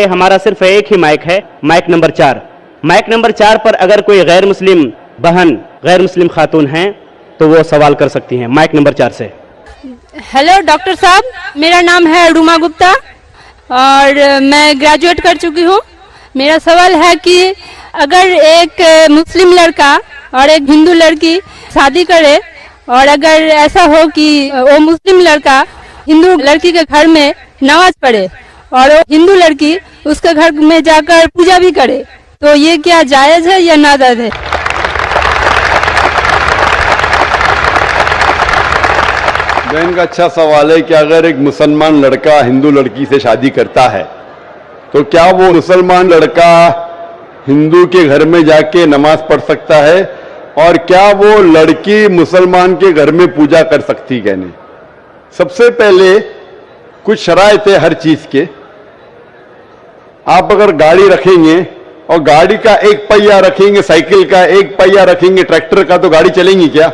हमारा सिर्फ एक ही माइक है, माइक नंबर 4। माइक नंबर 4 पर अगर कोई गैर मुस्लिम बहन, गैर मुस्लिम खातून हैं तो वो सवाल कर सकती हैं। माइक नंबर 4 से। हेलो डॉक्टर साहब, मेरा नाम है रुमा गुप्ता और मैं ग्रेजुएट कर चुकी हूँ। मेरा सवाल है कि अगर एक मुस्लिम लड़का और एक हिंदू लड़की शादी करे और अगर ऐसा हो कि वो मुस्लिम लड़का हिंदू लड़की के घर में नमाज पढ़े और वो हिंदू लड़की उसके घर में जाकर पूजा भी करे, तो ये क्या जायज़ है या नाजायज़ है? बहन का अच्छा सवाल है कि अगर एक मुसलमान लड़का हिंदू लड़की से शादी करता है तो क्या वो मुसलमान लड़का हिंदू के घर में जाके नमाज पढ़ सकता है और क्या वो लड़की मुसलमान के घर में पूजा कर सकती है? नहीं। सबसे पहले कुछ शराइत है हर चीज के। आप अगर गाड़ी रखेंगे और गाड़ी का एक पहिया रखेंगे, साइकिल का एक पहिया रखेंगे, ट्रैक्टर का, तो गाड़ी चलेंगी क्या?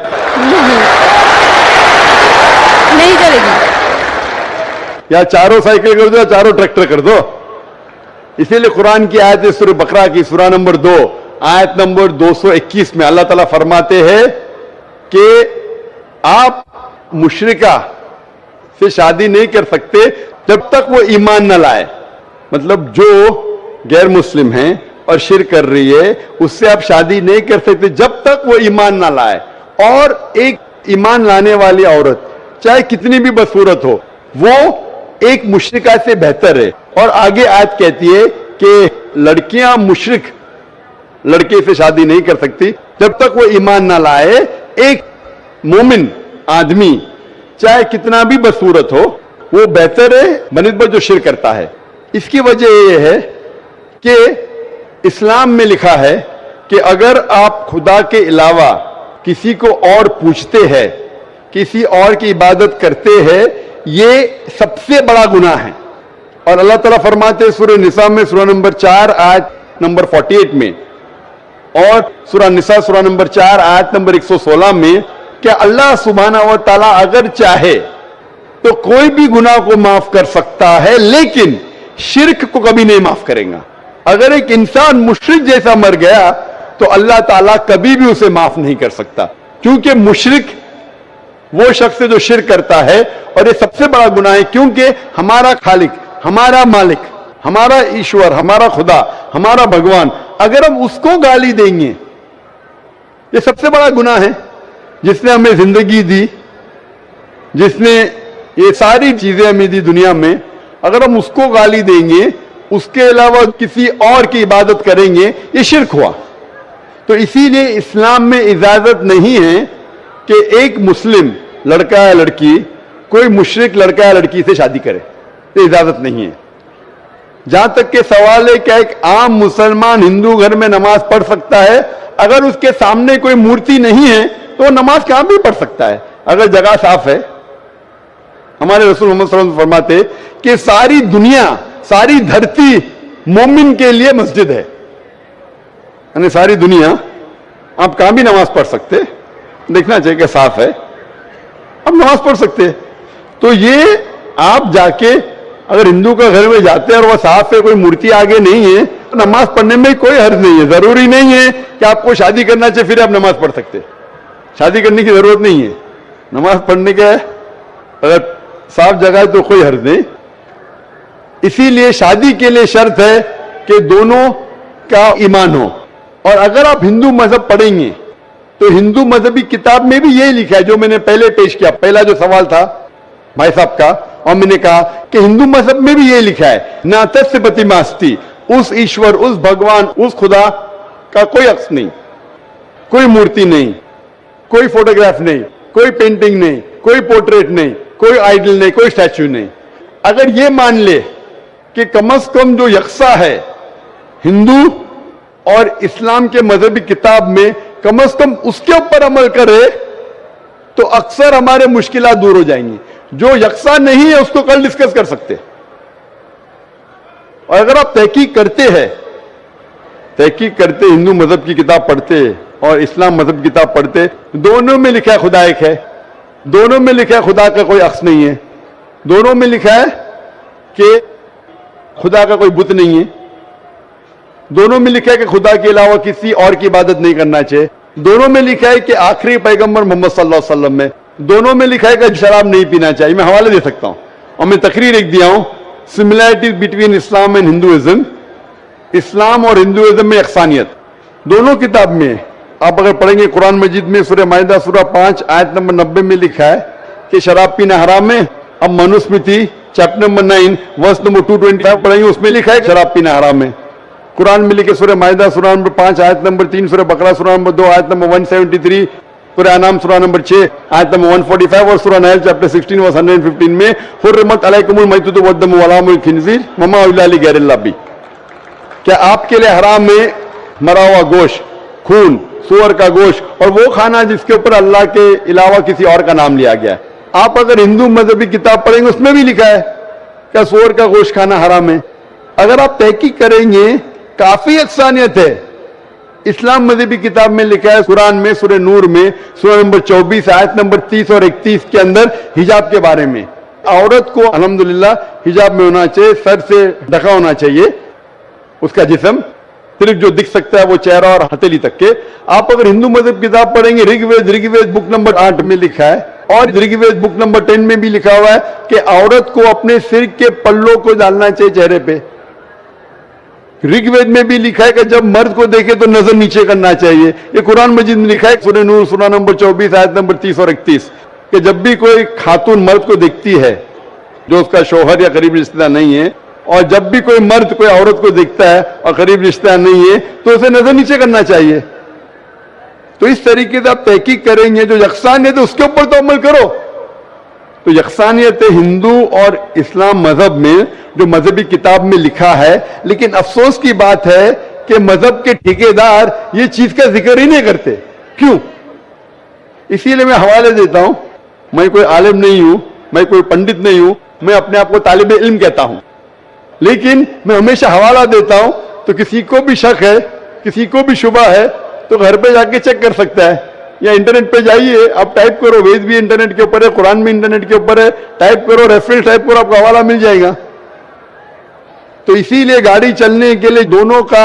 नहीं चलेगी। या चारों साइकिल कर दो या चारों ट्रैक्टर कर दो। इसीलिए कुरान की आयत है सूरह बकरा की सूरा नंबर 2 आयत नंबर 221 में अल्लाह ताला फरमाते हैं कि आप मुशरिका से शादी नहीं कर सकते जब तक वो ईमान न लाए। मतलब जो गैर मुस्लिम है और शिर्क कर रही है उससे आप शादी नहीं कर सकते जब तक वो ईमान ना लाए। और एक ईमान लाने वाली औरत चाहे कितनी भी बदसूरत हो वो एक मुशरिका से बेहतर है। और आगे आयत कहती है कि लड़कियां मुशरिक लड़के से शादी नहीं कर सकती जब तक वो ईमान ना लाए। एक मोमिन आदमी चाहे कितना भी बदसूरत हो वो बेहतर है बनिस्बत जो शिर्क करता है। इसकी वजह यह है कि इस्लाम में लिखा है कि अगर आप खुदा के अलावा किसी को और पूछते हैं, किसी और की इबादत करते हैं, ये सबसे बड़ा गुनाह है। और अल्लाह ताला फरमाते हैं सूरह निसा में सूरा नंबर 4 आयत नंबर 48 में और सूरा निसा सूरा नंबर 4 आयत नंबर 116 में कि अल्लाह सुब्हानहू व तआला अगर चाहे तो कोई भी गुनाह को माफ कर सकता है लेकिन शिर्क को कभी नहीं माफ करेगा। अगर एक इंसान मुशरिक जैसा मर गया तो अल्लाह ताला कभी भी उसे माफ नहीं कर सकता, क्योंकि मुशरिक वो शख्स है जो शिर्क करता है और ये सबसे बड़ा गुनाह है। क्योंकि हमारा खालिक, हमारा मालिक, हमारा ईश्वर, हमारा खुदा, हमारा भगवान, अगर हम उसको गाली देंगे, ये सबसे बड़ा गुनाह है। जिसने हमें जिंदगी दी, जिसने ये सारी चीजें हमें दी दुनिया में, अगर हम उसको गाली देंगे, उसके अलावा किसी और की इबादत करेंगे, ये शिर्क हुआ। तो इसीलिए इस्लाम में इजाजत नहीं है कि एक मुस्लिम लड़का या लड़की कोई मुशरिक लड़का या लड़की से शादी करे, ये इजाजत नहीं है। जहां तक के सवाल है कि एक आम मुसलमान हिंदू घर में नमाज पढ़ सकता है, अगर उसके सामने कोई मूर्ति नहीं है तो नमाज कहां भी पढ़ सकता है अगर जगह साफ है। हमारे रसूल मोहम्मद सल्लल्लाहु अलैहि वसल्लम फरमाते कि सारी दुनिया, सारी धरती मोमिन के लिए मस्जिद है, यानी सारी दुनिया आप कहां भी नमाज पढ़ सकते, देखना चाहिए कि साफ है, आप नमाज पढ़ सकते। तो ये आप जाके अगर हिंदू का घर में जाते हैं और वह साफ है, कोई मूर्ति आगे नहीं है, तो नमाज पढ़ने में कोई हर्ज नहीं है। जरूरी नहीं है कि आपको शादी करना चाहिए फिर आप नमाज पढ़ सकते, शादी करने की जरूरत नहीं है। नमाज पढ़ने के अगर साफ जगह है तो कोई हर्ज नहीं। इसीलिए शादी के लिए शर्त है कि दोनों का ईमान हो। और अगर आप हिंदू मजहब पढ़ेंगे तो हिंदू मजहबी किताब में भी यही लिखा है जो मैंने पहले पेश किया, पहला जो सवाल था भाई साहब का, और मैंने कहा कि हिंदू मजहब में भी यही लिखा है, ना तस्य प्रतिमास्ति, उस ईश्वर, उस भगवान, उस खुदा का कोई अक्स नहीं, कोई मूर्ति नहीं, कोई फोटोग्राफ नहीं, कोई पेंटिंग नहीं, कोई पोर्ट्रेट नहीं, कोई आइडल नहीं, कोई स्टैच्यू नहीं। अगर ये मान ले कि कम से कम जो यकसा है हिंदू और इस्लाम के मजहबी किताब में, कम से कम उसके ऊपर अमल करे तो अक्सर हमारे मुश्किलात दूर हो जाएंगी। जो यकसा नहीं है उसको कल डिस्कस कर सकते। और अगर आप तहकीक करते हैं, तहकीक करते, हिंदू मजहब की किताब पढ़ते और इस्लाम मजहब की किताब पढ़ते, दोनों में लिखा है खुदा एक है, दोनों में लिखा है खुदा का कोई अक्स नहीं है, दोनों में लिखा है कि खुदा का कोई बुत नहीं है। दोनों में लिखा है कि खुदा के अलावा किसी और की इबादत नहीं करना चाहिए। दोनों में लिखा है कि आखिरी पैगंबर मोहम्मद सल्लल्लाहु अलैहि वसल्लम में, दोनों में लिखा है कि शराब नहीं पीना चाहिए। मैं हवाले दे सकता हूं और मैं तकरीर एक दिया हूं, similarities between Islam and Hinduism, Islam और हिंदुइज्म में यकसानियत, दोनों किताब में आप अगर पढ़ेंगे कुरान मजीद में सूरह माइदा सूरह 5 आयत नंबर 90 में लिखा है कि शराब पीना हराम है। अब Manusmriti chapter number 9 verse number 225 पढ़ेंगे, उसमें लिखा है शराब पीना हराम है। कुरान में लिखे सूरह माइदा सूरह नंबर 5 आयत नंबर 3, सूरह बकरा सूरह नंबर 2 आयत नंबर 173, सूरह अनाम सूरह नंबर 6 आयत नंबर 145 और सूरह नहल चैप्टर 16 वर्स 115 में हुर्रिमत अलैकुमुल मैततु वद्दमु वलहमुल खिंजीर वमा उहिल्ला लिगैरिल्लाह बिही, क्या आपके लिए हराम है मरा हुआ गोश्त, खून, सूअर का गोश्त और वो खाना जिसके ऊपर अल्लाह के अलावा किसी और का नाम लिया गया है। आप अगर हिंदू मजहबी किताब पढ़ेंगे उसमें भी लिखा है क्या सूअर का गोश्त खाना हराम है। अगर आप तहकीक करेंगे काफी यकसानियत है। इस्लाम मजहबी किताब में लिखा है कुरान में सूरह नूर में सूरह नंबर 24 आयत नंबर 30 और 31 के अंदर हिजाब के बारे में, औरत को अल्हम्दुलिल्लाह हिजाब में होना चाहिए, सर से ढका होना चाहिए उसका जिस्म, सिर्फ जो दिख सकता है वो चेहरा और हथेली तक के। आप अगर हिंदू मजहब किताब पढ़ेंगे ऋग्वेद बुक नंबर 8 में लिखा है और ऋग्वेद बुक नंबर 10 में भी लिखा हुआ है कि औरत को अपने सिर के पल्लों को डालना चाहिए चेहरे पे। ऋग्वेद में भी लिखा है कि जब मर्द को देखे तो नजर नीचे करना चाहिए। ये कुरान मजीद में लिखा है सूरह नूर सूरह नंबर 24 आयत नंबर 30 और 31 कि जब भी कोई खातून मर्द को देखती है जो उसका शौहर या करीबी रिश्तेदार नहीं है, और जब भी कोई मर्द कोई औरत को देखता है और करीब रिश्तेदार नहीं है तो उसे नजर नीचे करना चाहिए। तो इस तरीके से आप तहकीक करेंगे, जो यकसानियत है उसके ऊपर तो अमल करो। तो यकसानियत हिंदू और इस्लाम मजहब में जो मजहबी किताब में लिखा है, लेकिन अफसोस की बात है कि मजहब के ठेकेदार ये चीज का जिक्र ही नहीं करते। क्यों? इसीलिए मैं हवाले देता हूं, मैं कोई आलिम नहीं हूं, मैं कोई पंडित नहीं हूं, मैं अपने आप को तालिब इल्म कहता हूं, लेकिन मैं हमेशा हवाला देता हूं। तो किसी को भी शक है, किसी को भी शुबा है तो घर पे जाके चेक कर सकता है, या इंटरनेट पे जाइए, आप टाइप करो, वेद भी इंटरनेट के ऊपर है, कुरान भी इंटरनेट के ऊपर है, टाइप करो, रेफरेंस टाइप करो, आपको हवाला मिल जाएगा। तो इसीलिए गाड़ी चलने के लिए दोनों का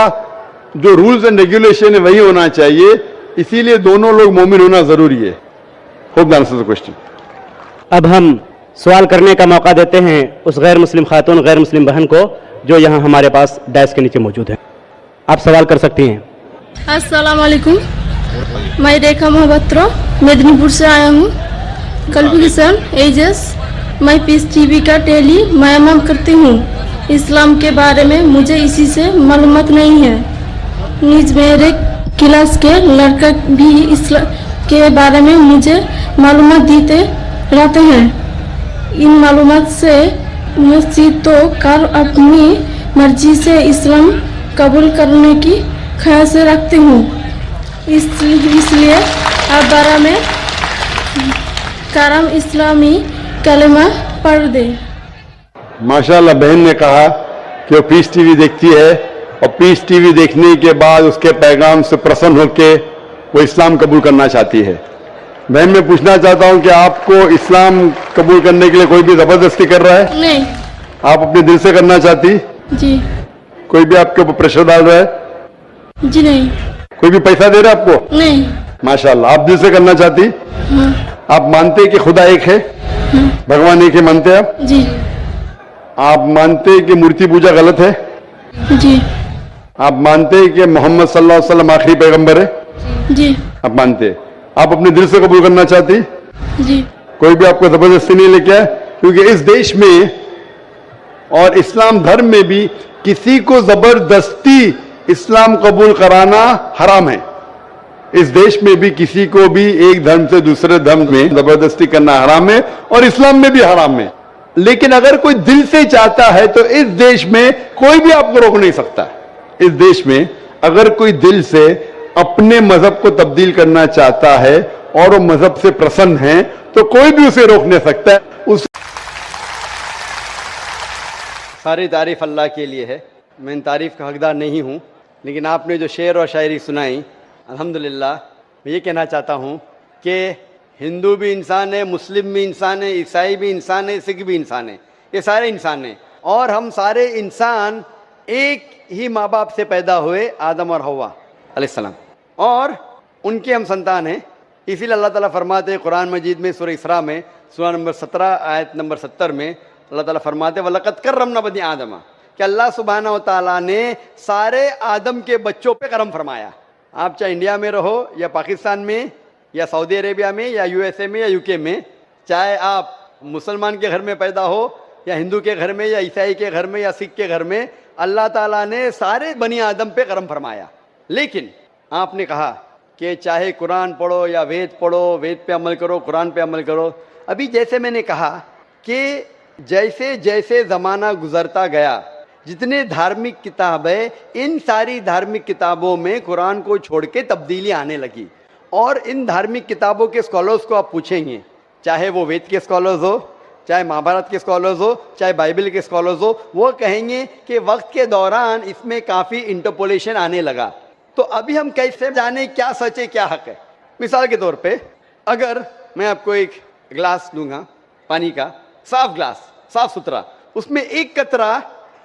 जो रूल्स एंड रेगुलेशन है वही होना चाहिए, इसीलिए दोनों लोग मोमिन होना जरूरी है। Hope that answers the question. अब हम सवाल करने का मौका देते हैं उस गैर मुस्लिम खातून, गैर मुस्लिम बहन को जो यहाँ हमारे पास डैश के नीचे मौजूद है। आप सवाल कर सकती हैं। अस्सलाम वालेकुम, मैं रेखा मोहब्बत्रो मेदिनीपुर से आया हूँ। क्वालिफिकेशन एजेस, मैं पीस टीवी का डेली मैं करती हूँ। इस्लाम के बारे में मुझे इसी से मालूमात नहीं है। निज मेरे क्लास के लड़का भी इस्लाम के बारे में मुझे मालूमात देते रहते हैं। इन मालूमात से मस्जिद तो कार अपनी मर्जी से इस्लाम कबूल करने की ख्याल से रखती हूँ, इसलिए आप बारह में करम इस्लामी कलमा पढ़ दे। माशाल्लाह, बहन ने कहा कि वो पीस टीवी देखती है और पीस टीवी देखने के बाद उसके पैगाम से प्रसन्न होकर वो इस्लाम कबूल करना चाहती है। बहन, मैं पूछना चाहता हूं कि आपको इस्लाम कबूल करने के लिए कोई भी जबरदस्ती कर रहा है? नहीं। आप अपने दिल से करना चाहती? जी। कोई भी आपके ऊपर प्रेशर डाल रहा है? जी नहीं। कोई भी पैसा दे रहा है आपको? नहीं। माशाल्लाह, आप दिल से करना चाहती? हाँ। आप मानते हैं कि खुदा एक है? हाँ। भगवान एक है, मानते हैं आप? जी। आप मानते हैं कि मूर्ति पूजा गलत है? जी। आप मानते हैं कि मोहम्मद सल्लल्लाहु अलैहि वसल्लम आखिरी पैगंबर है? जी। आप मानते हैं? आप अपने दिल से कबूल करना चाहती? जी। कोई भी आपको जबरदस्ती नहीं लेके आए, क्योंकि इस देश में और इस्लाम धर्म में भी किसी को जबरदस्ती इस्लाम कबूल कराना हराम है। इस देश में भी किसी को भी एक धर्म से दूसरे धर्म में जबरदस्ती करना हराम है और इस्लाम में भी हराम है। लेकिन अगर कोई दिल से चाहता है तो इस देश में कोई भी आपको रोक नहीं सकता। इस देश में अगर कोई दिल से अपने मजहब को तब्दील करना चाहता है और वो मजहब से प्रसन्न है तो कोई भी उसे रोक नहीं सकता है। उस सारी तारीफ अल्लाह के लिए है, मैं इन तारीफ का हकदार नहीं हूँ, लेकिन आपने जो शेर और शायरी सुनाई अल्हम्दुलिल्लाह, मैं ये कहना चाहता हूँ कि हिंदू भी इंसान है, मुस्लिम भी इंसान है, ईसाई भी इंसान है, सिख भी इंसान है, ये सारे इंसान हैं। और हम सारे इंसान एक ही माँ बाप से पैदा हुए, आदम और हव्वा अलैहिस्सलाम, और उनके हम संतान हैं। इसीलिए अल्लाह ताला फरमाते हैं कुरान मजीद में सूरह इसरा में सूरा नंबर 17 आयत नंबर 70 में अल्लाह ताला फरमाते हैं वलक़द कर्रमना बनी आदम, कि अल्लाह सुब्हानहू व तआला ने सारे आदम के बच्चों पे करम फरमाया। आप चाहे इंडिया में रहो या पाकिस्तान में या सऊदी अरेबिया में या यूएसए में या यूके में, चाहे आप मुसलमान के घर में पैदा हो या हिंदू के घर में या ईसाई के घर में या सिख के घर में, अल्लाह ताला ने सारे बनी आदम पे करम फरमाया। लेकिन आपने कहा कि चाहे कुरान पढ़ो या वेद पढ़ो, वेद पे अमल करो, कुरान पे अमल करो। अभी जैसे मैंने कहा कि जैसे जैसे ज़माना गुजरता गया, जितने धार्मिक किताब है, इन सारी धार्मिक किताबों में कुरान को छोड़ के तब्दीली आने लगी। और इन धार्मिक किताबों के स्कॉलर्स को आप पूछेंगे, चाहे वो वेद के स्कॉलर्स हो, चाहे महाभारत के स्कॉलर्स हो, चाहे बाइबल के स्कॉलर्स हो, वो कहेंगे कि वक्त के दौरान इसमें काफ़ी इंटरपोलेशन आने लगा। तो अभी हम कैसे जाने क्या सच है क्या हक है? मिसाल के तौर पे अगर मैं आपको एक गिलास दूंगा पानी का, साफ गिलास, साफ सुथरा, उसमें एक कतरा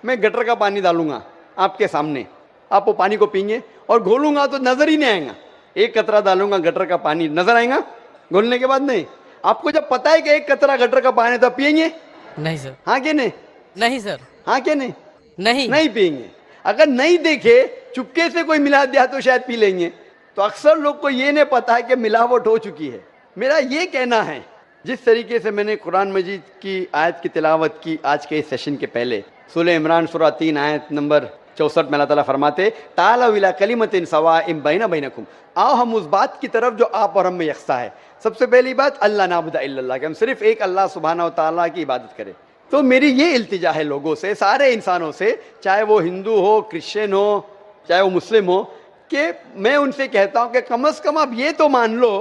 मैं गटर का पानी डालूंगा आपके सामने, आप वो पानी को पीएंगे और घोलूंगा तो नजर ही नहीं आएगा। एक कतरा डालूंगा गटर का पानी, नजर आएगा घोलने के बाद? नहीं। आपको जब पता है कि एक कतरा गटर का पानी, तो पिएंगे? नहीं सर। हाँ कि नहीं? नहीं सर। हाँ कि नहीं? नहीं नहीं पिएंगे। अगर नहीं देखे, चुपके से कोई मिला दिया तो शायद पी लेंगे। तो अक्सर लोग को ये नहीं पता है कि मिलावट हो चुकी है। मेरा ये कहना है, जिस तरीके से मैंने कुरान मजीद की आयत की तिलावत की आज के इस सेशन के पहले, सूरह इमरान सूरा 3 आयत नंबर 64 में अल्लाह ताला फरमाते तालऊ इला कलिमतिन सवाइम बैना बैनकुम, आओ हम उस बात की तरफ जो आप और हम में यकसा है। सबसे पहली बात अल्लाह नाबुदा इल्लल्लाह, कि हम सिर्फ एक अल्लाह सुब्हानहू व तआला की इबादत करें। तो मेरी ये इल्तिजा है लोगों से, सारे इंसानों से, चाहे वो हिंदू हो, क्रिश्चियन हो, चाहे वो मुस्लिम हो, कि मैं उनसे कहता हूँ कि कम से कम आप ये तो मान लो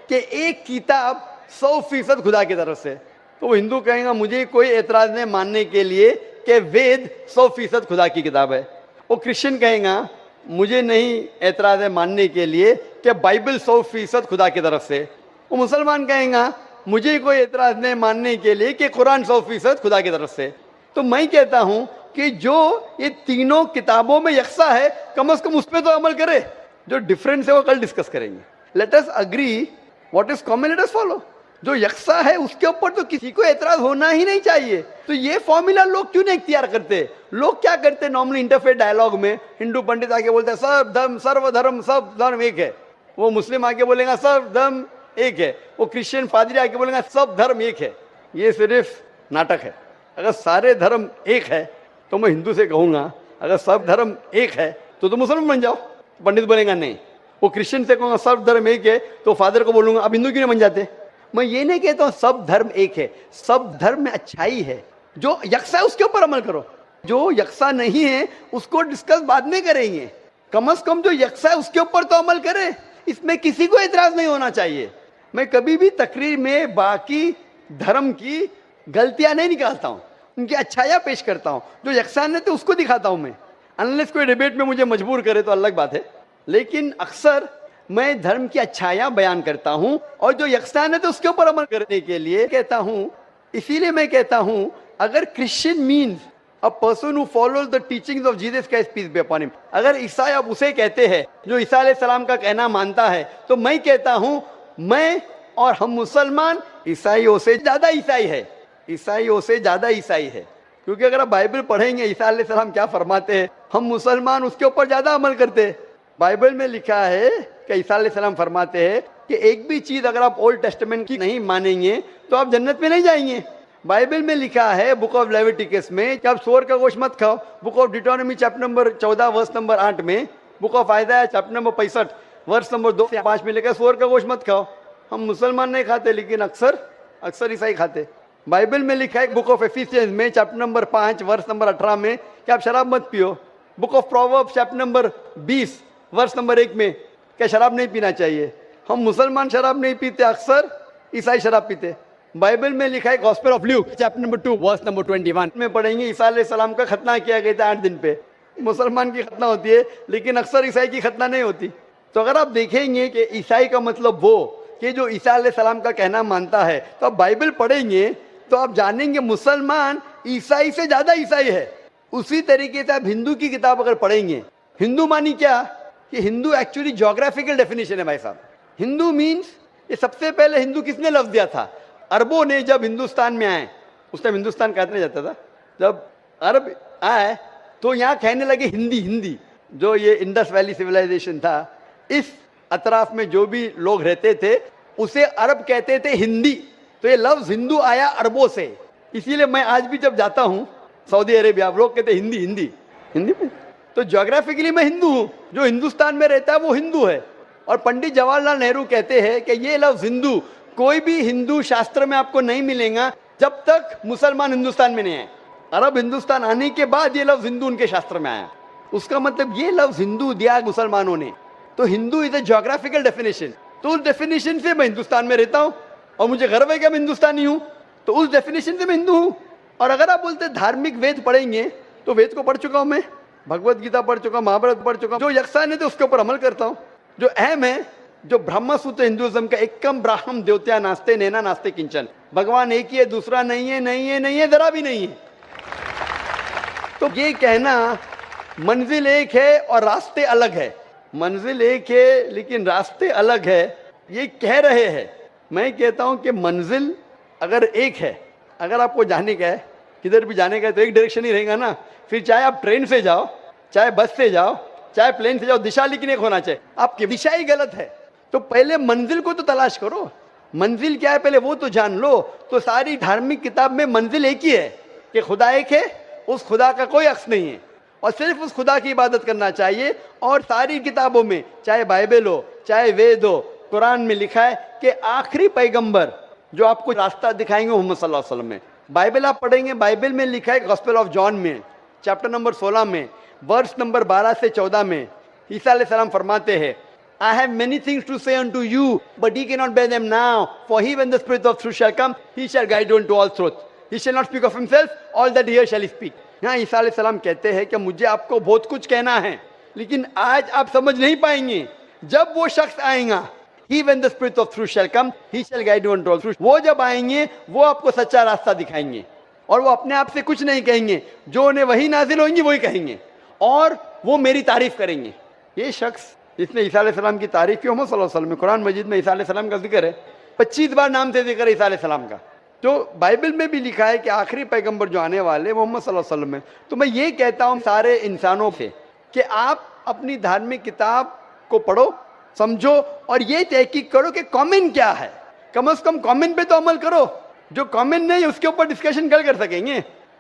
कि एक किताब 100% खुदा की तरफ से। तो वो हिंदू कहेगा मुझे कोई एतराज नहीं मानने के लिए कि वेद 100% खुदा की किताब है। वो क्रिश्चियन कहेगा मुझे नहीं एतराज है मानने के लिए कि बाइबल 100% खुदा की तरफ से। वो मुसलमान कहेगा मुझे कोई एतराज नहीं मानने के लिए कि कुरान 100% खुदा की तरफ से। तो मैं कहता हूं कि जो ये तीनों किताबों में यकसा है, कम से कम उस पर तो अमल करे। जो डिफरेंस है वो कल डिस्कस करेंगे। Let us agree what is common, let us follow. जो यकसा है उसके ऊपर तो किसी को एतराज होना ही नहीं चाहिए। तो ये फॉर्मूला लोग क्यों नहीं इख्तियार करते? लोग क्या करते, नॉर्मली इंटरफेथ डायलॉग में हिंदू पंडित आके बोलते हैं सब धर्म सर्वधर्म सब धर्म एक है, वो मुस्लिम आके बोलेगा सब धर्म एक है, वो क्रिश्चियन पादरी आके बोलेगा सब धर्म एक है। ये सिर्फ नाटक है। अगर सारे धर्म एक है तो मैं हिंदू से कहूंगा अगर सब धर्म एक है तो मुसलमान बन जाओ। पंडित बोलेगा नहीं। वो क्रिश्चियन से कहूंगा सब धर्म एक है तो फादर को बोलूंगा अब हिंदू क्यों नहीं बन जाते? मैं ये नहीं कहता हूं सब धर्म एक है, सब धर्म में अच्छाई है। जो यकसा है उसके ऊपर अमल करो, जो यकसा नहीं है उसको डिस्कस बाद में करेंगे। कम से कम जो यकसा है उसके ऊपर तो अमल करें, इसमें किसी को एतराज नहीं होना चाहिए। मैं कभी भी तकरीर में बाकी धर्म की गलतियां नहीं निकालता हूं, उनकी अच्छाइयां पेश करता हूं। जो यकसानियत है उसको दिखाता हूं मैं। अनलेस कोई डिबेट में मुझे मजबूर करे तो अलग बात है, लेकिन अक्सर मैं धर्म की अच्छाइयां बयान करता हूं और जो यकसानियत है उसके ऊपर अमल करने के लिए कहता हूं। इसीलिए मैं कहता हूं अगर Christian means a person who follows the teachings of Jesus Christ peace be upon him, अगर ईसाई आप उसे कहते हैं जो ईसा अलैहिस्सलाम का कहना मानता है, तो मैं कहता हूं मैं और हम मुसलमान ईसाइयों से ज्यादा ईसाई है, ईसाइयों से ज्यादा ईसाई है। क्योंकि अगर आप बाइबल पढ़ेंगे ईसा अलैहिस्सलाम क्या फरमाते हैं, हम मुसलमान उसके ऊपर ज्यादा अमल करते हैं। बाइबल में लिखा है कि ईसा अलैहिस्सलाम फरमाते हैं कि एक भी चीज अगर आप ओल्ड टेस्टामेंट की नहीं मानेंगे तो आप जन्नत में नहीं जाएंगे। बाइबल में लिखा है बुक ऑफ लेविटिकस में कि आप सूअर का गोश्त मत खाओ। Book of Deuteronomy chapter number 14 verse number 8 में, book of Isaiah chapter number 65 verse number 2 से 5 में लिखा है सूअर का गोश्त मत खाओ। हम मुसलमान नहीं खाते लेकिन अक्सर ईसाई खाते। बाइबल में लिखा है बुक ऑफ एफिसियंस में चैप्टर नंबर 5 वर्स नंबर 18 में कि आप शराब मत पियो। Book of Proverbs chapter number 20 verse number 1 में क्या शराब नहीं पीना चाहिए। हम मुसलमान शराब नहीं पीते, अक्सर ईसाई शराब पीते। बाइबल में लिखा है gospel of Luke chapter number 2 verse number 21 में पढ़ेंगे ईसा अलैहिस्सलाम का खतना किया गया था 8 दिन पे। मुसलमान की खतना होती है लेकिन अक्सर ईसाई की खतना नहीं होती। तो अगर आप देखेंगे कि ईसाई का मतलब वो कि जो ईसा अलैहिस्सलाम का कहना मानता है, तो आप बाइबल पढ़ेंगे तो आप जानेंगे मुसलमान ईसाई से ज्यादा ईसाई है। उसी तरीके से आप हिंदू की किताब अगर पढ़ेंगे, हिंदू मानी क्या कि हिंदू एक्चुअली ज्योग्राफिकल डेफिनेशन है भाई साहब। हिंदू मीन्स, ये सबसे पहले हिंदू किसने लफ्ज दिया था? अरबों ने जब हिंदुस्तान में आए, उस टाइम हिंदुस्तान कहते नहीं जाता था, जब अरब आए तो यहाँ कहने लगे हिंदी। हिंदी जो ये इंडस वैली सिविलाइजेशन था, इस अतराफ में जो भी लोग रहते थे उसे अरब कहते थे हिंदी। तो ये लफ्ज हिंदू आया अरबों से। इसीलिए मैं आज भी जब जाता हूँ सऊदी अरेबिया, लोग कहते हिंदी हिंदी हिंदी में। तो ज्योग्राफिकली मैं हिंदू हूँ, जो हिंदुस्तान में रहता है वो हिंदू है। और पंडित जवाहरलाल नेहरू कहते हैं कि ये लफ्ज हिंदू, कोई भी हिंदू शास्त्र में आपको नहीं मिलेगा जब तक मुसलमान हिंदुस्तान में नहीं आए। अरब हिंदुस्तान आने के बाद ये लफ्ज हिंदू उनके शास्त्र में आया। उसका मतलब ये लफ्ज हिंदू दिया मुसलमानों ने। तो Hindu is a geographical definition. तो उस डेफिनेशन से मैं हिंदुस्तान में रहता हूँ और मुझे गर्व है कि मैं हिंदुस्तानी हूँ। तो उस डेफिनेशन से मैं हिंदू हूँ। और अगर आप बोलते धार्मिक वेद पढ़ेंगे तो वेद को पढ़ चुका हूँ मैं, भगवत गीता पढ़ चुका, महाभारत पढ़ चुका। जो यक्षान है तो उसके ऊपर अमल करता हूँ। जो अहम है, जो ब्रह्म सूत्र हिंदुइज्म का, एकम ब्राह्मण देवत्या नास्ते नैना नास्ते किंचन, भगवान एक ही है, दूसरा नहीं है, नहीं है, नहीं है, जरा भी नहीं है। तो ये कहना मंजिल एक है और रास्ते अलग है, मंजिल एक है लेकिन रास्ते अलग है, ये कह रहे हैं। मैं कहता हूं कि मंजिल अगर एक है, अगर आपको जाने का है, किधर भी जाने का है तो एक डायरेक्शन ही रहेगा ना। फिर चाहे आप ट्रेन से जाओ, चाहे बस से जाओ, चाहे प्लेन से जाओ, दिशा लेकिन एक होना चाहिए। आपकी दिशा ही गलत है तो पहले मंजिल को तो तलाश करो। मंजिल क्या है पहले वो तो जान लो। तो सारी धार्मिक किताब में मंजिल एक ही है कि खुदा एक है, उस खुदा का कोई अक्स नहीं है और सिर्फ उस खुदा की इबादत करना चाहिए। और सारी किताबों में, चाहे बाइबल हो, चाहे वेद हो, कुरान में लिखा है कि आखिरी पैगंबर जो आपको रास्ता दिखाएंगे मोहम्मद सल्लल्लाहु अलैहि वसल्लम में। बाइबल आप पढ़ेंगे, बाइबल में लिखा है गॉस्पेल ऑफ जॉन में चैप्टर नंबर 16 में वर्स नंबर 12 से 14 में ईसा अलैहिस्सलाम फरमाते हैं, I have many things to say unto you, but ye cannot bear them now. For he, when the Spirit of truth shall come, he shall guide you into all truth. He shall not speak of himself, all that he hears shall he speak. यहाँ ईसा अलैहिस्सलाम कहते हैं कि मुझे आपको बहुत कुछ कहना है, लेकिन आज आप समझ नहीं पाएंगे। जब वो शख्स आएगा, he when the Spirit of truth shall come, he shall guide you into all truth. वो जब आएंगे, वो आपको सच्चा रास्ता दिखाएंगे और वो अपने आप से कुछ नहीं कहेंगे, जो उन्हें वही नाजिल होंगी वही कहेंगे और वो मेरी तारीफ करेंगे। ये शख्स जिसने ईसा अलैहिस्सलाम की तारीफ की, मोहम्मद सल्लल्लाहु अलैहि वसल्लम में कुरान मजीद में ईसा अलैहिस्सलाम का जिक्र है, 25 बार नाम से जिक्र है ईसा अलैहिस्सलाम का। तो बाइबल में भी लिखा है कि आखिरी पैगंबर जो आने वाले मोहम्मद सल्लल्लाहु अलैहि वसल्लम है। तो मैं ये कहता हूँ सारे इंसानों से कि आप अपनी धार्मिक किताब को पढ़ो, समझो और ये तहकीक करो कि कॉमन क्या है। कम से कम कॉमन पे तो अमल करो। जो कॉमन नहीं उसके ऊपर डिस्कशन कर सकेंगे।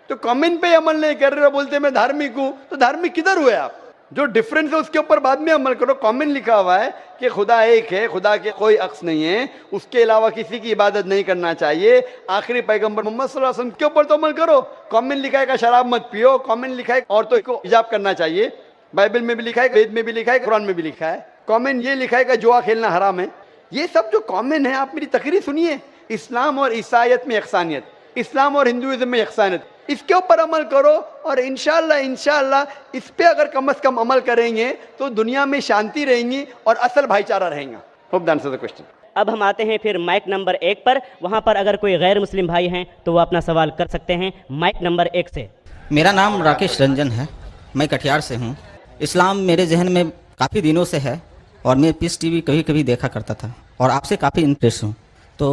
तो कॉमन पे अमल नहीं कर रहे हो, बोलते मैं धार्मिक हूँ, तो धार्मिक किधर हुए आप? जो डिफरेंस है उसके ऊपर बाद में अमल करो। कॉमन लिखा हुआ है कि खुदा एक है, खुदा के कोई अक्स नहीं है, उसके अलावा किसी की इबादत नहीं करना चाहिए। आखिरी पैगंबर मोहम्मद सल्लल्लाहु अलैहि वसल्लम के ऊपर तो अमल करो। कॉमन लिखा है कि शराब मत पियो, कॉमन लिखा है औरतों को हिजाब करना चाहिए, बाइबल में भी लिखा है, वेद में भी लिखा है, कुरान में भी लिखा है। कॉमन ये लिखा है कि जुआ खेलना हराम है। ये सब जो कॉमन है, आप मेरी तकरीर सुनिए। इस्लाम और ईसाईयत में यकसानियत, इस्लाम और हिंदुइज्म में यकसानियत, इसके ऊपर अमल करो और इंशाअल्लाह इस पे अगर कम से कम अमल करेंगे तो दुनिया में शांति रहेंगी और असल भाईचारा रहेगा। Hope that answers the question. अब हम आते हैं फिर माइक नंबर 1 पर। वहां पर अगर कोई गैर मुस्लिम भाई हैं तो वो अपना सवाल कर सकते हैं माइक नंबर 1 से। मेरा नाम राकेश रंजन है, मैं कटिहार से हूँ। इस्लाम मेरे जहन में काफ़ी दिनों से है और मैं पीस टीवी कभी कभी देखा करता था और आपसे काफ़ी इंटरेस्ट हूँ। तो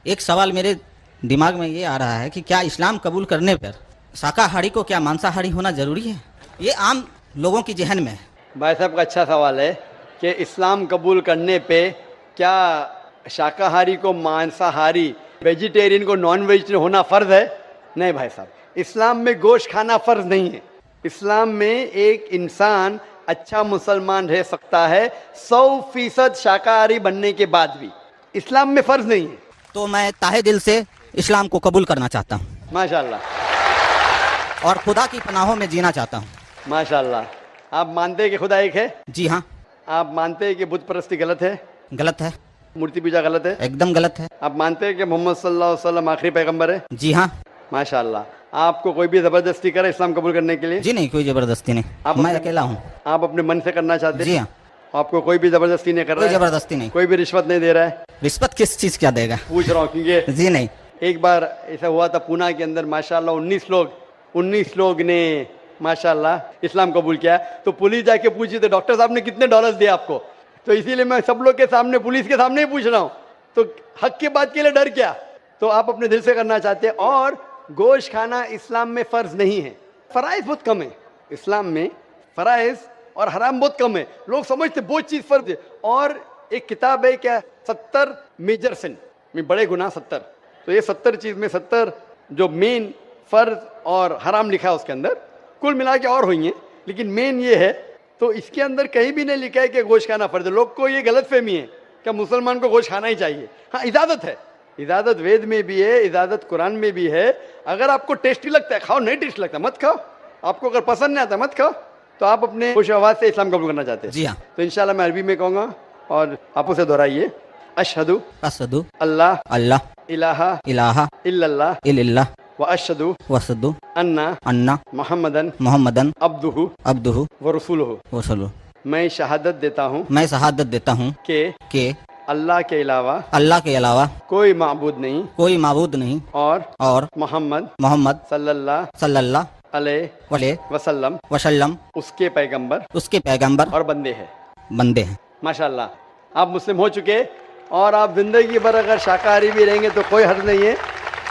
एक सवाल मेरे दिमाग में ये आ रहा है कि क्या इस्लाम कबूल करने पर शाकाहारी को क्या मांसाहारी होना ज़रूरी है? ये आम लोगों की जहन में है। भाई साहब का अच्छा सवाल है कि इस्लाम कबूल करने पे क्या शाकाहारी को मांसाहारी, वेजिटेरियन को नॉन वेजिटेरियन होना फ़र्ज है? नहीं भाई साहब, इस्लाम में गोश्त खाना फ़र्ज नहीं है। इस्लाम में एक इंसान अच्छा मुसलमान रह सकता है 100% शाकाहारी बनने के बाद भी। इस्लाम में फ़र्ज नहीं है। तो मैं ताहे दिल से इस्लाम को कबूल करना चाहता हूँ माशाल्लाह और खुदा की पनाहों में जीना चाहता हूँ। माशाल्लाह। आप मानते हैं कि खुदा एक है? जी हाँ। आप मानते हैं कि बुत परस्ती गलत है? गलत है। मूर्ति पूजा गलत है? एकदम गलत है। आप मानते हैं कि मोहम्मद सल्लल्लाहु अलैहि वसल्लम आखिरी पैगंबर है? जी हाँ। माशाल्लाह। आपको कोई भी जबरदस्ती करे इस्लाम कबूल करने के लिए? जी नहीं, कोई ज़बरदस्ती नहीं, मैं अकेला हूँ। आप अपने मन से करना चाहते हैं? जी हाँ। आपको कोई भी जबरदस्ती नहीं कर रहा कोई है? ज़बरदस्ती नहीं। कोई भी रिश्वत नहीं दे रहा है? रिश्वत किस चीज़ क्या देगा? पूछ रहा हूँ क्योंकि जी नहीं। एक बार ऐसा हुआ था पूना के अंदर, माशाल्लाह 19 लोग ने माशाल्लाह इस्लाम कबूल किया। तो पुलिस जाके पूछी तो डॉक्टर साहब ने कितने डॉलर्स दिए आपको? तो इसीलिए मैं सब लोग के सामने, पुलिस के सामने ही पूछ रहा हूँ। तो हक की बात के लिए डर क्या? तो आप अपने दिल से करना चाहते हैं। और गोश्त खाना इस्लाम में फर्ज नहीं है, फराइज बहुत कम है। इस्लाम में फराइज और हराम बहुत कम है। लोग समझते बहुत चीज फर्ज है। और एक किताब है क्या, 70 मेजर सिन में, बड़े गुनाह 70। तो ये 70 चीज में 70 जो मेन फर्ज और हराम लिखा है उसके अंदर, कुल मिला के और हुई है, लेकिन मेन ये है। तो इसके अंदर कहीं भी नहीं लिखा है कि गोश्त खाना फर्ज है। लोग को ये गलत फहमी है कि मुसलमान को गोश्त खाना ही चाहिए। हाँ, इजाजत है, इजाजत वेद में भी है, इजाजत कुरान में भी है। अगर आपको टेस्टी लगता है खाओ, नहीं टेस्टी लगता मत खाओ। आपको अगर पसंद नहीं आता मत खाओ। तो आप अपने खुश आवाज से इस्लाम कबूल करना चाहते हैं? जी हाँ। तो इंशाल्लाह मैं अरबी में कहूँगा और आप उसे दोहराइए। अशहदु असदु अल्लाह अल्लाह इलाहा इलाहा इल्लल्लाह इल्लल्लाह व अशहदु वसदु अन्ना अन्ना मुहम्मदन मोहम्मदन अब्दुहु अब्दुहु व रसूलुहु। वसलु। मैं शहादत देता हूँ मैं शहादत देता हूँ कि अल्लाह के अलावा कोई माबूद नहीं और मोहम्मद सल्लल्लाहु अलैहि वसल्लम उसके पैगंबर और बंदे हैं। माशाल्लाह आप मुस्लिम हो चुके और आप जिंदगी भर अगर शाकाहारी भी रहेंगे तो कोई हर्ज नहीं है।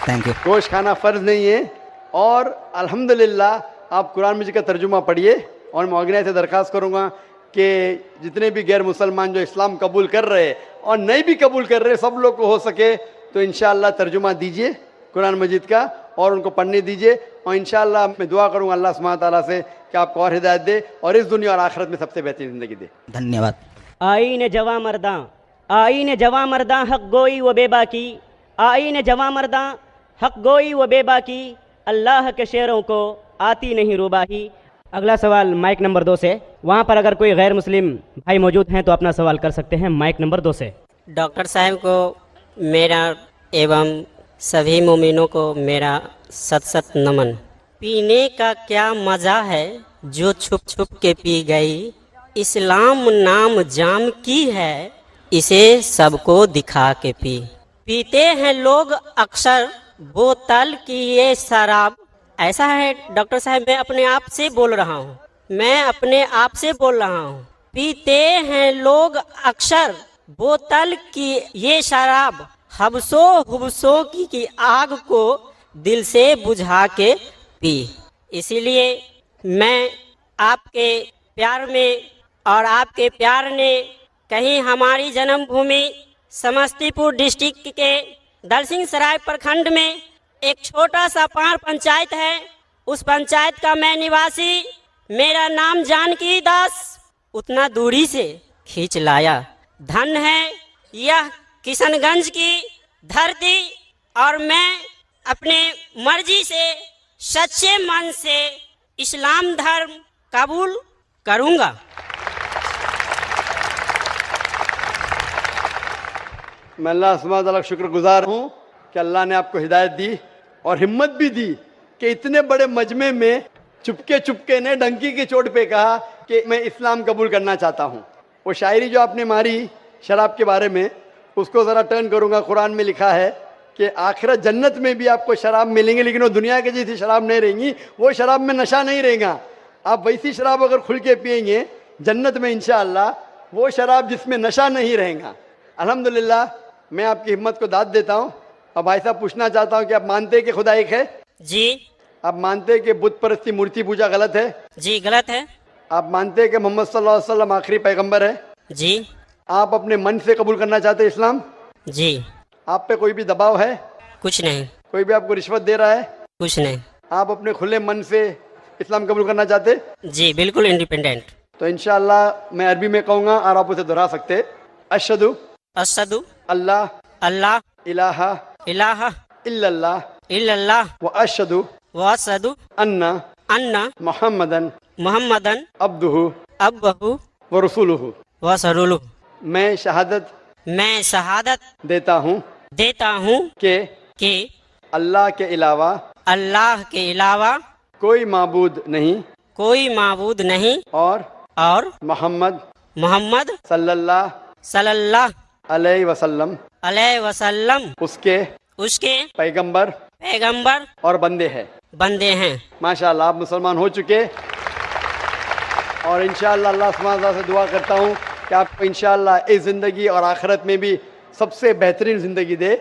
Thank you. गोश्त खाना फर्ज नहीं है। और अल्हम्दुलिल्लाह आप कुरान मजीद का तर्जुमा पढ़िए। और मैं ऑर्गेनाइज से दरख्वास्त करूँगा कि जितने भी गैर मुसलमान जो इस्लाम कबूल कर रहे और नहीं भी कबूल कर रहे, सब लोग को हो सके तो इंशाअल्लाह तर्जुमा दीजिए कुरान मजीद का और उनको पढ़ने दीजिए। और इंशाअल्लाह मैं दुआ करूँगा अल्लाह सुब्हानहू व तआला से कि आपको और हिदायत दे और इस दुनिया और आखिरत में सबसे बेहतरीन ज़िंदगी दे। धन्यवाद। आईन जवां मर्दां हक गोई व बेबाकी, आईन जवां मर्दां हक गोई व बेबाकी, अल्लाह के शेरों को आती नहीं रुबाही। अगला सवाल माइक नंबर 2 से। वहाँ पर अगर कोई गैर मुस्लिम भाई मौजूद हैं तो अपना सवाल कर सकते हैं माइक नंबर 2 से। डॉक्टर साहब को मेरा एवं सभी मोमिनों को मेरा सत सत नमन। पीने का क्या मज़ा है जो छुप छुप के पी गई, इस्लाम नाम जाम की है इसे सबको दिखा के पी। पीते हैं लोग अक्सर बोतल की ये शराब। ऐसा है डॉक्टर साहब, मैं अपने आप से बोल रहा हूँ, मैं अपने आप से बोल रहा हूँ। पीते हैं लोग अक्सर बोतल की ये शराब, हुब्सों की आग को दिल से बुझा के पी। इसीलिए मैं आपके प्यार में और आपके प्यार ने कहीं हमारी जन्मभूमि समस्तीपुर डिस्ट्रिक्ट के दलसिंह सराय प्रखंड में एक छोटा सा पार पंचायत है, उस पंचायत का मैं निवासी, मेरा नाम जानकी दास, उतना दूरी से खींच लाया। धन है यह किशनगंज की धरती और मैं अपने मर्जी से सच्चे मन से इस्लाम धर्म कबूल करूंगा। मैं अल्लाह सुब्हानहू व तआला का शुक्रगुजार हूँ कि अल्लाह ने आपको हिदायत दी और हिम्मत भी दी कि इतने बड़े मजमे में चुपके ने डंकी की चोट पे कहा कि मैं इस्लाम कबूल करना चाहता हूँ। वो शायरी जो आपने मारी शराब के बारे में, उसको ज़रा टर्न करूँगा। कुरान में लिखा है कि आखिरत जन्नत में भी आपको शराब मिलेंगी, लेकिन वो दुनिया की जैसी शराब नहीं रहेंगी। वो शराब में नशा नहीं रहेगा। आप वैसी शराब अगर खुल के पिएंगे जन्नत में इंशाअल्लाह, वो शराब जिसमें नशा नहीं रहेगा। अल्हम्दुलिल्लाह मैं आपकी हिम्मत को दाद देता हूँ। अब भाई साहब पूछना चाहता हूँ कि आप मानते हैं कि खुदा एक है? जी। आप मानते हैं कि बुत परस्ती मूर्ति पूजा गलत है? जी गलत है। आप मानते हैं कि मोहम्मद सल्लल्लाहु अलैहि वसल्लम आखिरी पैगंबर है? जी। आप अपने मन से कबूल करना चाहते हैं इस्लाम? जी। आप पे कोई भी दबाव है? कुछ नहीं। कोई भी आपको रिश्वत दे रहा है? कुछ नहीं। आप अपने खुले मन से इस्लाम कबूल करना चाहते? जी बिल्कुल इंडिपेंडेंट। तो इंशाअल्लाह मैं अरबी में कहूँगा और आप उसे दोहरा सकते हैं। अशहदु अल्लाह इलाहा इल्लल्लाह व अशहदु अन्ना मुहम्मदन अब्दुहु व रसूलुहु। मैं शहादत देता हूँ कि अल्लाह के अलावा कोई माबूद नहीं और मोहम्मद सल्लल्लाहु अलैहि वसल्लम उसके पैगंबर पैगंबर और बंदे हैं। बंदे हैं। माशाअल्लाह, आप मुसलमान हो चुके। और इंशाअल्लाह अल्लाह सुब्हानहू व तआला से दुआ करता हूँ कि आपको इंशाअल्लाह इस ज़िंदगी और आखिरत में भी सबसे बेहतरीन ज़िंदगी दे।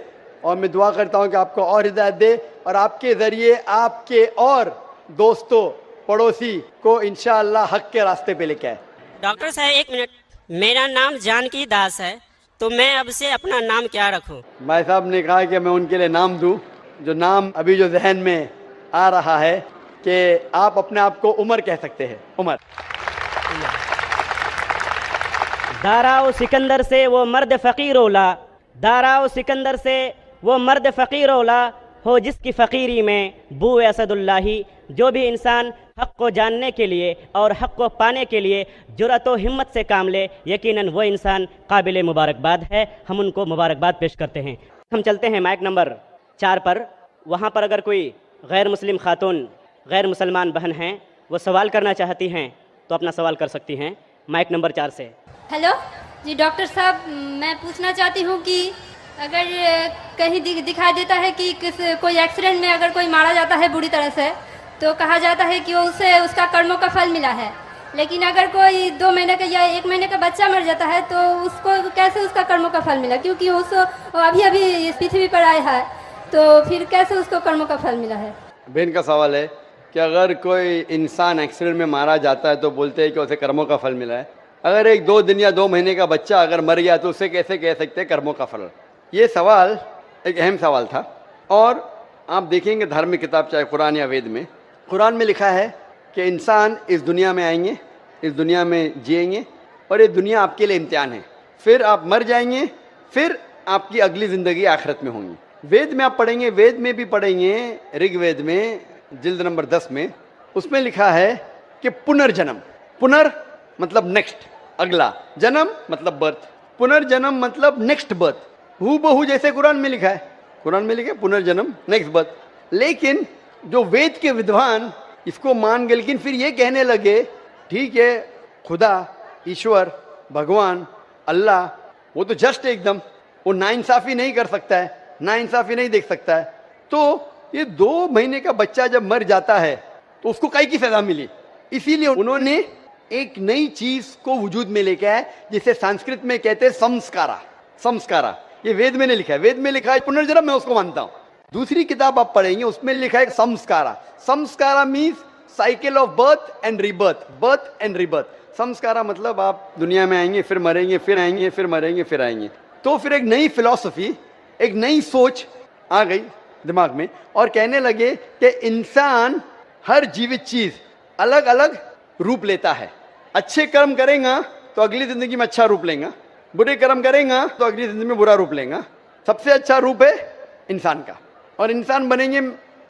और मैं दुआ करता हूँ कि आपको और हिदायत दे और आपके ज़रिए आपके और दोस्तों पड़ोसी को इंशाअल्लाह हक के रास्ते पे लेके आए। डॉक्टर साहब एक मिनट, मेरा नाम जानकी दास है, तो मैं अब से अपना नाम क्या रखूं? भाई साहब ने कहा कि मैं उनके लिए नाम दूं, जो नाम अभी जो जहन में आ रहा है कि आप अपने आप को उमर कह सकते हैं। उमर। दाराओ सिकंदर से वो मर्द फ़कीर ओला, दाराओ सिकंदर से वो मर्द फ़कीर ओला हो जिसकी फ़कीरी में बू असदुल्लाही। जो भी इंसान हक़ को जानने के लिए और हक़ को पाने के लिए जुरत व हिम्मत से काम ले, यकीनन वो इंसान काबिल मुबारकबाद है। हम उनको मुबारकबाद पेश करते हैं। हम चलते हैं माइक नंबर 4 पर। वहाँ पर अगर कोई गैर मुस्लिम खातून, गैर मुसलमान बहन हैं, वो सवाल करना चाहती हैं तो अपना सवाल कर सकती हैं माइक नंबर 4 से। हेलो जी डॉक्टर साहब, मैं पूछना चाहती हूँ कि अगर कहीं दिखाई देता है कि कोई एक्सीडेंट में अगर कोई मारा जाता है बुरी तरह से, तो कहा जाता है कि उसे उसका कर्मों का फल मिला है। लेकिन अगर कोई 2 महीने का या 1 महीने का बच्चा मर जाता है तो उसको कैसे उसका कर्मों का फल मिला? क्योंकि उसको अभी अभी इस पृथ्वी पर आया है, तो फिर कैसे उसको कर्मों का फल मिला है? बहन का सवाल है कि अगर कोई इंसान एक्सीडेंट में मारा जाता है तो बोलते हैं कि उसे कर्मों का फल मिला है। अगर एक 2 दिन या 2 महीने का बच्चा अगर मर गया तो उसे कैसे कह सकते हैं कर्मों का फल? ये सवाल एक अहम सवाल था। और आप देखेंगे धार्मिक किताब चाहे कुरान या वेद में, कुरान में लिखा है कि इंसान इस दुनिया में आएंगे, इस दुनिया में जिएंगे और ये दुनिया आपके लिए इम्तिहान है। फिर आप मर जाएंगे, फिर आपकी अगली ज़िंदगी आखिरत में होंगी। वेद में आप पढ़ेंगे, वेद में भी पढ़ेंगे, ऋग्वेद में जिल्द नंबर 10 में, उसमें लिखा है कि पुनर्जन्म, पुनर मतलब नेक्स्ट, अगला, जन्म मतलब बर्थ, पुनर्जन्म मतलब नेक्स्ट बर्थ, हूबहू जैसे कुरान में लिखा है। कुरान में लिखा है पुनर्जन्म नेक्स्ट बर्थ। लेकिन जो वेद के विद्वान इसको मान गए, लेकिन फिर ये कहने लगे ठीक है खुदा, ईश्वर, भगवान, अल्लाह वो तो जस्ट एकदम वो नाइंसाफ़ी नहीं कर सकता है, नाइंसाफ़ी नहीं देख सकता है। तो ये 2 महीने का बच्चा जब मर जाता है तो उसको कई की सजा मिली। इसीलिए उन्होंने एक नई चीज को वजूद में लेके आए जिसे संस्कृत में कहते हैं संस्कारा। संस्कारा ये वेद में नहीं लिखा है, वेद में लिखा है पुनर्जन्म, मैं उसको मानता हूँ। दूसरी किताब आप पढ़ेंगे उसमें लिखा है संस्कारा। Samskara means cycle of birth and rebirth, birth and rebirth. संस्कारा मतलब आप दुनिया में आएंगे, फिर मरेंगे, फिर आएंगे, फिर मरेंगे, फिर आएंगे। तो फिर एक नई फिलॉसफी, एक नई सोच आ गई दिमाग में और कहने लगे कि इंसान, हर जीवित चीज अलग अलग रूप लेता है। अच्छे कर्म करेगा तो अगली जिंदगी में अच्छा रूप लेगा, बुरे कर्म करेगा तो अगली जिंदगी में बुरा रूप लेगा। सबसे अच्छा रूप है इंसान का, और इंसान बनेंगे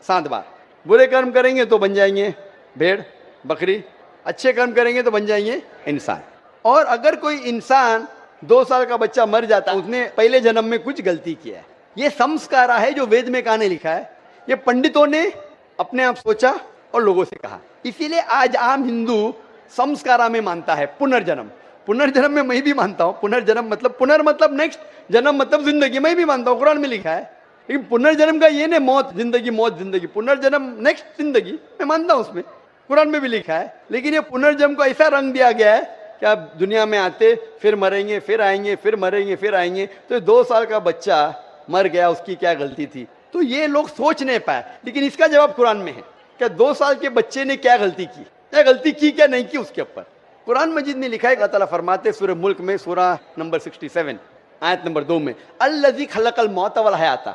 7 बार। बुरे कर्म करेंगे तो बन जाएंगे भेड़, बकरी, अच्छे कर्म करेंगे तो बन जाएंगे इंसान। और अगर कोई इंसान 2 साल का बच्चा मर जाता है, उसने पहले जन्म में कुछ गलती किया है। ये संस्कारा है जो वेद में कहानी लिखा है, ये पंडितों ने अपने आप सोचा और लोगों से कहा। इसीलिए आज आम हिंदू संस्कारा में मानता है पुनर्जन्म। पुनर्जन्म में मैं भी मानता हूँ, पुनर्जन्म मतलब पुनर् मतलब नेक्स्ट, जन्म मतलब जिंदगी, मैं भी मानता हूँ, कुरान में लिखा है। लेकिन पुनर्जन्म का ये नहीं मौत जिंदगी, मौत जिंदगी, पुनर्जन्म नेक्स्ट जिंदगी, मैं मानता हूँ उसमें, कुरान में भी लिखा है। लेकिन ये पुनर्जन्म को ऐसा रंग दिया गया है कि आप दुनिया में आते, फिर मरेंगे, फिर आएंगे, फिर मरेंगे, फिर आएंगे। तो 2 साल का बच्चा मर गया, उसकी क्या गलती थी? तो ये लोग सोच नहीं पाए। लेकिन इसका जवाब कुरान में है, क्या 2 साल के बच्चे ने क्या गलती की, क्या गलती की, क्या नहीं की, उसके ऊपर कुरान मजीद में लिखा है। अल्लाह ताला फरमाते सूरह मुल्क में, सूरह नंबर 67 आयत नंबर 2 में, अल्लज़ी खलक़ल मौत वल हयाता,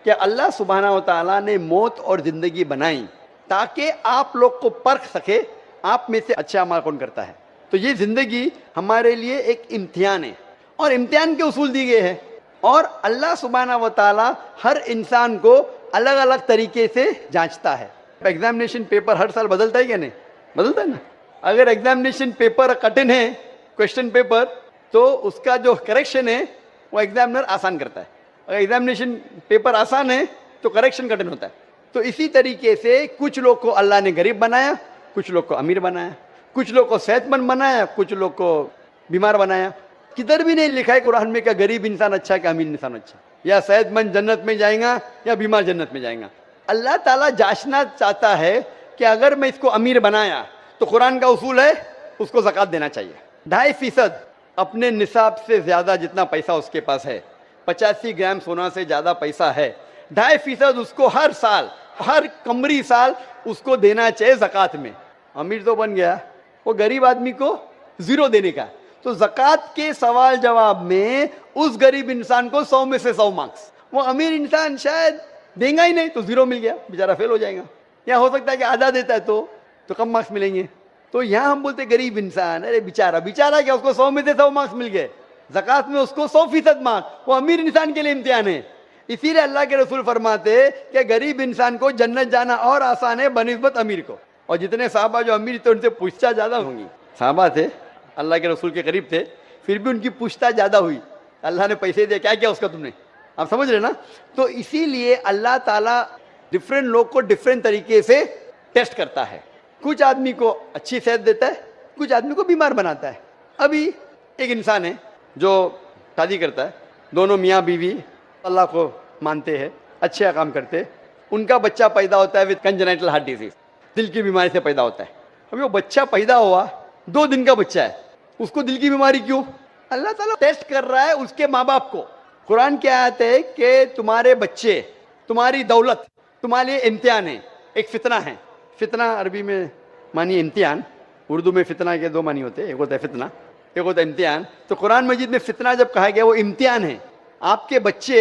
कि अल्लाह सुब्हानहू व तआला ने मौत और जिंदगी बनाई ताकि आप लोग को परख सके आप में से अच्छा अमल कौन करता है। तो ये जिंदगी हमारे लिए एक इम्तिहान है और इम्तिहान के उसूल दिए गए हैं। और अल्लाह सुब्हानहू व तआला हर इंसान को अलग अलग तरीके से जांचता है। एग्जामिनेशन पेपर हर साल बदलता है क्या? नहीं बदलता है ना। अगर एग्जामिनेशन पेपर कठिन है, क्वेश्चन पेपर, तो उसका जो करेक्शन है वो एग्जामिनर आसान करता है। अगर एग्जामिनेशन पेपर आसान है तो करेक्शन कठिन होता है। तो इसी तरीके से कुछ लोग को अल्लाह ने गरीब बनाया, कुछ लोग को अमीर बनाया, कुछ लोग को सेहतमंद बनाया, कुछ लोग को बीमार बनाया। किधर भी नहीं लिखा है कुरान में क्या गरीब इंसान अच्छा है क्या अमीर इंसान अच्छा। या सेहतमंद जन्नत में जाएगा या बीमार जन्नत में जाएगा। अल्लाह ताला जांचना चाहता है कि अगर मैं इसको अमीर बनाया तो कुरान का उसूल है उसको ज़कात देना चाहिए। 2.5% अपने निसाब से ज़्यादा जितना पैसा उसके पास है, 85 ग्राम सोना से ज़्यादा पैसा है, 2.5% उसको हर साल, हर कमरी साल उसको देना चाहिए ज़कात में। अमीर तो बन गया, वो गरीब आदमी को 0 देने का। तो ज़कात के सवाल जवाब में उस गरीब इंसान को 100 में से 100 मार्क्स, वो अमीर इंसान शायद देगा ही नहीं तो 0 मिल गया, बेचारा फेल हो जाएगा। या हो सकता है कि आधा देता है तो कम मार्क्स मिलेंगे। तो यहाँ हम बोलते गरीब इंसान, अरे बेचारा, बेचारा क्या, उसको 100 में से 100 मार्क्स मिल गए, ज़कात में उसको 100% मार्क्स, वो अमीर इंसान के लिए इम्तिहान है। इसीलिए अल्लाह के रसूल फरमाते कि गरीब इंसान को जन्नत जाना और आसान है बनिस्बत अमीर को। और जितने साहबा जो अमीर थे उनसे पूछताछ ज्यादा होंगी। साहबा थे, अल्लाह के रसूल के करीब थे, फिर भी उनकी पूछताछ ज्यादा हुई। अल्लाह ने पैसे दिए, क्या किया उसका तुमने, आप समझ रहे ना। तो इसीलिए अल्लाह ताला डिफरेंट लोग को डिफरेंट तरीके से टेस्ट करता है। कुछ आदमी को अच्छी सेहत देता है, कुछ आदमी को बीमार बनाता है। अभी एक इंसान है जो शादी करता है, दोनों मियाँ बीवी अल्लाह को मानते हैं, अच्छे काम करते हैं, उनका बच्चा पैदा होता है विद कंजेनाइटल हार्ट डिजीज, दिल की बीमारी से पैदा होता है। अभी वो बच्चा पैदा हुआ, 2 दिन का बच्चा है, उसको दिल की बीमारी क्यों? अल्लाह ताला टेस्ट कर रहा है उसके माँ बाप को। कुरान की आयत है कि तुम्हारे बच्चे, तुम्हारी दौलत तुम्हारे लिए इम्तिहान है, एक फितना है। फितना अरबी में मानिए इम्तिहान, उर्दू में फितना के 2 मानी होते हैं, एक होता है फितना, एक होता है इम्तिहान। तो कुरान मजीद में फितना जब कहा गया वो इम्तिहान है। आपके बच्चे,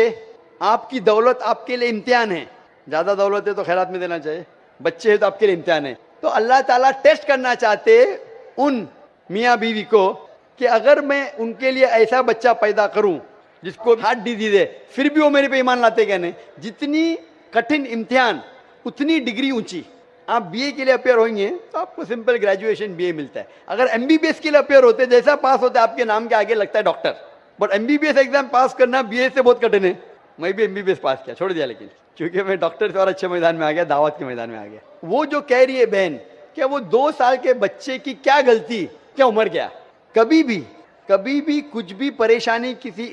आपकी दौलत आपके लिए इम्तिहान है। ज़्यादा दौलत है तो खैरात में देना चाहिए, बच्चे हैं तो आपके लिए इम्तिहान है। तो अल्लाह ताला टेस्ट करना चाहते उन मियाँ बीवी को कि अगर मैं उनके लिए ऐसा बच्चा पैदा करूं जिसको हार्ट डिजीज है, फिर भी वो मेरे पे ईमान लाते क्या नहीं। जितनी कठिन इम्तिहान उतनी डिग्री ऊंची। आप बीए के लिए अपेयर होंगे तो आपको सिंपल ग्रेजुएशन बीए मिलता है। अगर एमबीबीएस के लिए अपेयर होते, जैसा पास होता है आपके नाम के आगे लगता है डॉक्टर, बट एमबीबीएस एग्जाम पास करना बीए से बहुत कठिन है। मैं भी एमबीबीएस पास किया, छोड़ दिया, लेकिन क्योंकि मैं डॉक्टर से और अच्छे मैदान में आ गया, दावत के मैदान में आ गया। वो जो कह रही है बहन, क्या वो 2 साल के बच्चे की क्या गलती, क्या उम्र गया? कभी भी कुछ भी परेशानी किसी